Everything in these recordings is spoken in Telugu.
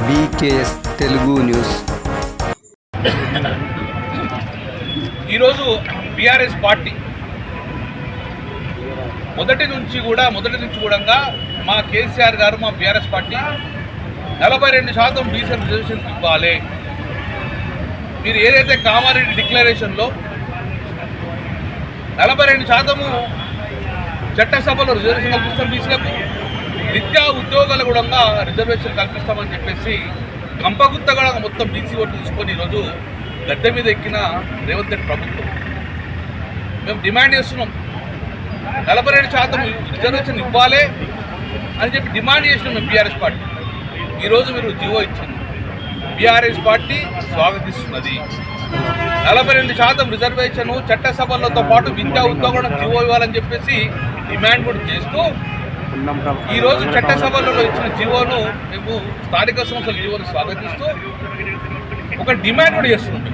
BKS Telugu news. ఈరోజు బీఆర్ఎస్ పార్టీ మొదటి నుంచి కూడా మా కేసీఆర్ గారు మా బీఆర్ఎస్ పార్టీ 42% బీసీ రిజర్వేషన్ ఇవ్వాలి. మీరు ఏదైతే కామారెడ్డి డిక్లరేషన్లో 42% చట్టసభలో రిజర్వేషన్ కల్పిస్తాం, బీసీలకు విద్యా ఉద్యోగాలు కూడా రిజర్వేషన్ కల్పిస్తామని చెప్పేసి గంపగుత్తగా మొత్తం బీసీ ఓట్లు తీసుకొని ఈరోజు గద్దె మీద ఎక్కిన రేవంత్ రెడ్డి ప్రభుత్వం. మేము డిమాండ్ చేస్తున్నాం, 42% రిజర్వేషన్ ఇవ్వాలి అని చెప్పి డిమాండ్ చేసినాం మేము బీఆర్ఎస్ పార్టీ. ఈరోజు మీరు జీవో ఇచ్చింది, బీఆర్ఎస్ పార్టీ స్వాగతిస్తున్నది. 42% రిజర్వేషన్ చట్టసభలతో పాటు విద్యా ఉద్యోగాలను జీవో ఇవ్వాలని చెప్పేసి డిమాండ్ కూడా చేస్తూ ఈరోజు చట్టసభలలో ఇచ్చిన జీవోను మేము స్థానిక సంస్థల జీవోను స్వాగతిస్తూ ఒక డిమాండ్ కూడా చేస్తున్నాం.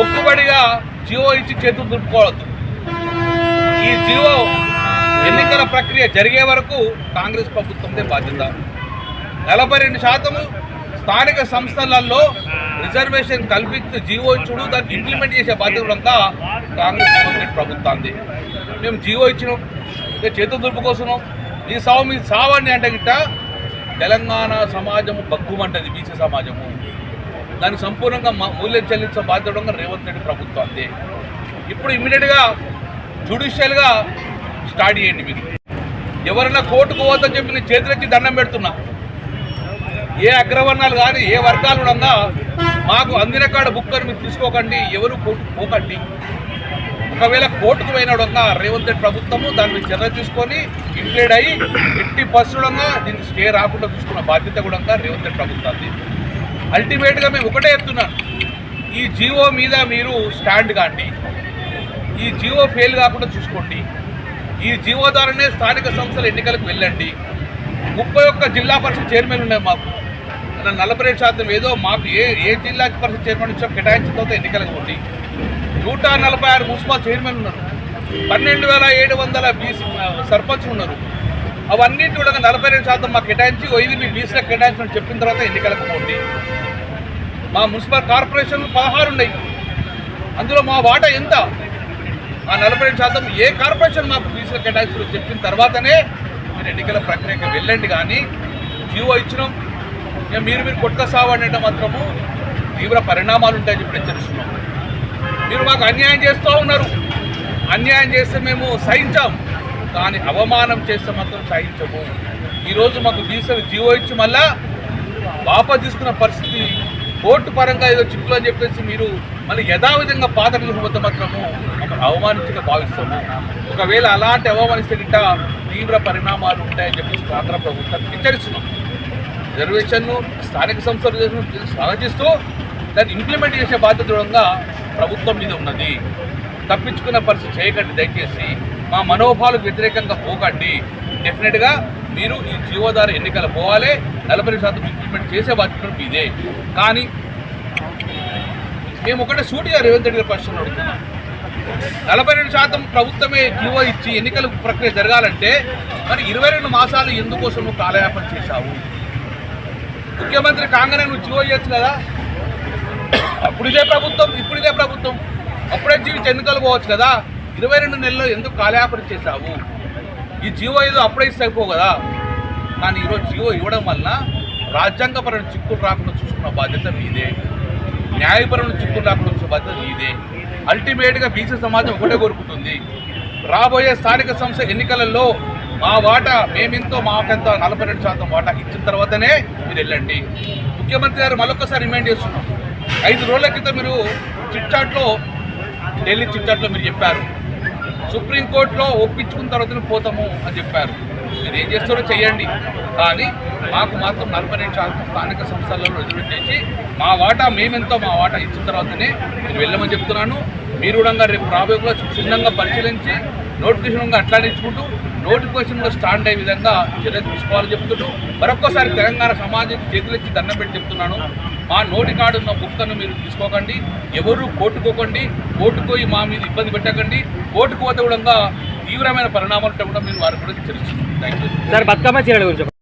ఒక్కబడిగా జీవో ఇచ్చి చేతులు దులుపుకోవద్దు. ఈ జీవో ఎన్నికల ప్రక్రియ జరిగే వరకు కాంగ్రెస్ ప్రభుత్వందే బాధ్యత. 42% స్థానిక సంస్థలలో రిజర్వేషన్ కల్పిస్తూ జీవో ఇచ్చుడు, దాన్ని ఇంప్లిమెంట్ చేసే బాధ్యత కూడా కాంగ్రెస్ ప్రభుత్వాన్ని. మేము జీవో ఇచ్చినాం, చేతులు దులుపుకోస్తున్నాం. ఈ సావు మీ సావాన్ని అంటే గిట్ట తెలంగాణ సమాజము బగ్గుమంటది, బీసీ సమాజము. దానికి సంపూర్ణంగా మూల్యం చెల్లించే బాధ్యత రేవంత్ రెడ్డి ప్రభుత్వాన్ని. ఇప్పుడు ఇమ్మీడియట్గా జ్యుడిషియల్గా స్టార్ట్ చేయండి. మీరు ఎవరైనా కోర్టుకు పోవద్దని చెప్పి నేను చేతులెత్తి దండం పెడుతున్నా. ఏ అగ్రవర్ణాలు కానీ ఏ వర్గాలు కూడా మాకు అందిన కాడ బుక్కని మీరు తీసుకోకండి, ఎవరు కోర్టుకు పోకండి. ఒకవేళ కోర్టుకు పోయినడంగా రేవంత్ రెడ్డి ప్రభుత్వము దాని మీద చర్య తీసుకొని ఇంప్లీడ్ అయ్యి ఎట్టి పరిస్థితులంగా దీన్ని స్టే రాకుండా చూసుకున్న బాధ్యత కూడా రేవంత్ రెడ్డి ప్రభుత్వాన్ని. అల్టిమేట్గా మేము ఒకటే చెప్తున్నాను, ఈ జీవో మీద మీరు స్టాండ్ కాండి, ఈ జీవో ఫెయిల్ కాకుండా చూసుకోండి. ఈ జీవో ద్వారానే స్థానిక సంస్థల ఎన్నికలకు వెళ్ళండి. 31 జిల్లా పరిషత్ చైర్మన్ ఉన్నాయి మాకు. 42% ఏదో మాకు ఏ జిల్లా పరిషత్ చైర్మన్ ఇచ్చో కేటాయించిన తర్వాత ఎన్నికలకు పోండి. 146 మున్సిపల్ చైర్మన్ ఉన్నారు, 12,700 బీసీ సర్పంచ్లు ఉన్నారు. అవన్నిటి కూడా 42% మాకు కేటాయించి ఇది మీ బీసీలకు కేటాయించమని చెప్పిన తర్వాత ఎన్నికలకు పోండి. మా మున్సిపల్ కార్పొరేషన్లు 16 ఉన్నాయి, అందులో మా వాటా ఎంత? ఆ 42% ఏ కార్పొరేషన్ మాకు బీసీలకు కేటాయించమని చెప్పిన తర్వాతనే మీరు ఎన్నికల ప్రక్రియకి వెళ్ళండి. కానీ జీవో ఇచ్చినాం మీరు కొట్ట సావంటే మాత్రము తీవ్ర పరిణామాలు ఉంటాయని చెప్పి హెచ్చరిస్తున్నాం. మీరు మాకు అన్యాయం చేస్తూ ఉన్నారు. అన్యాయం చేస్తే మేము సహించాం, కానీ అవమానం చేస్తే మాత్రం సహించము. ఈరోజు మాకు బీసీ జీవో ఇచ్చి మళ్ళా వాపసు తీసుకున్న పరిస్థితి, కోర్టు పరంగా ఏదో చిక్కులు అని చెప్పేసి మీరు మళ్ళీ యథావిధంగా పాత్రలకు పోతే మాత్రము ఒక అవమానించగా భావిస్తాము. ఒకవేళ అలాంటి అవమానిస్తే గిట్ట తీవ్ర పరిణామాలు ఉంటాయని చెప్పేసి ఆంధ్ర ప్రభుత్వాన్ని హెచ్చరిస్తున్నాం. రిజర్వేషన్ను స్థానిక సంస్థల రిజర్వేషన్ స్వాగతిస్తూ దాన్ని ఇంప్లిమెంట్ చేసే బాధ్యత కూడా ప్రభుత్వం మీద ఉన్నది. తప్పించుకున్న పరిస్థితి చేయకండి, దయచేసి మా మనోభావాలకు వ్యతిరేకంగా పోకండి. డెఫినెట్గా మీరు ఈ జీవో ద్వారా ఎన్నికలు పోవాలి, 40% ఇంప్లిమెంట్ చేసే బాధ్యత మీదే. కానీ మేము ఒకటే సూటిగా రేవంత్ రెడ్డి గారి ప్రశ్న అడుగుతున్నాం, 42% ప్రభుత్వమే జీవో ఇచ్చి ఎన్నికల ప్రక్రియ జరగాలంటే మరి 22 మాసాలు ఎందుకోసం నువ్వు కాలయాపన చేశావు? ముఖ్యమంత్రి కాగానే నువ్వు జీవో ఇవ్వచ్చు కదా. అప్పుడు ఇదే ప్రభుత్వం అప్పుడే జీవించి ఎన్నికలు పోవచ్చు కదా. 22 నెలల్లో ఎందుకు కాలయాపన చేశావు? ఈ జీవో ఏదో అప్పుడే ఇస్తే అయిపో కదా. కానీ ఈరోజు జీవో ఇవ్వడం వలన రాజ్యాంగపరమైన చిక్కులు రాకుండా చూసుకున్న బాధ్యత మీదే, న్యాయపరమైన చిక్కులు రాకుండా చూసే బాధ్యత మీదే. అల్టిమేట్గా బీసీ సమాజం ఒకటే కోరుకుంటుంది, రాబోయే స్థానిక సంస్థ ఎన్నికలలో మా వాటా మేమెంతో మాకెంతో 42% వాటా ఇచ్చిన తర్వాతనే మీరు వెళ్ళండి. ముఖ్యమంత్రి గారు మరొకసారి రిమైండ్ చేస్తున్నాం, 5 రోజుల క్రితం మీరు ఢిల్లీ చిట్చాట్లో మీరు చెప్పారు, సుప్రీంకోర్టులో ఒప్పించుకున్న తర్వాతనే పోతాము అని చెప్పారు. మీరు ఏం చేస్తారో చేయండి, కానీ మాకు మాత్రం 42% స్థానిక సంస్థలలో రిజర్వేషన్ చేసి మా వాటా మేమెంతో మా వాటా ఇచ్చిన తర్వాతనే మీరు వెళ్ళమని చెప్తున్నాను. మీరు కూడా రేపు రాబోయే క్షుణ్ణంగా పరిశీలించి నోటిఫికేషన్ అట్లానే ఇచ్చుకుంటూ నోటిఫికేషన్లో స్టాండ్ అయ్యే విధంగా చర్య తీసుకోవాలని చెప్తుంటూ మరొక్కసారి తెలంగాణ సమాజానికి చేతులెత్తి దండం పెట్టి చెప్తున్నాను, మా నోటి కాడు ఉన్న బుక్కను మీరు తీసుకోకండి, ఎవరు కోర్టుకోకండి, కోర్టుకు పోయి మా మీద ఇబ్బంది పెట్టకండి. కోర్టుకు పోతే కూడా తీవ్రమైన పరిణామాలు ఉంటే కూడా మీరు వారి గురించి తెలుస్తుంది. Thank you sir. బతుకమ్మ చీరల గురించి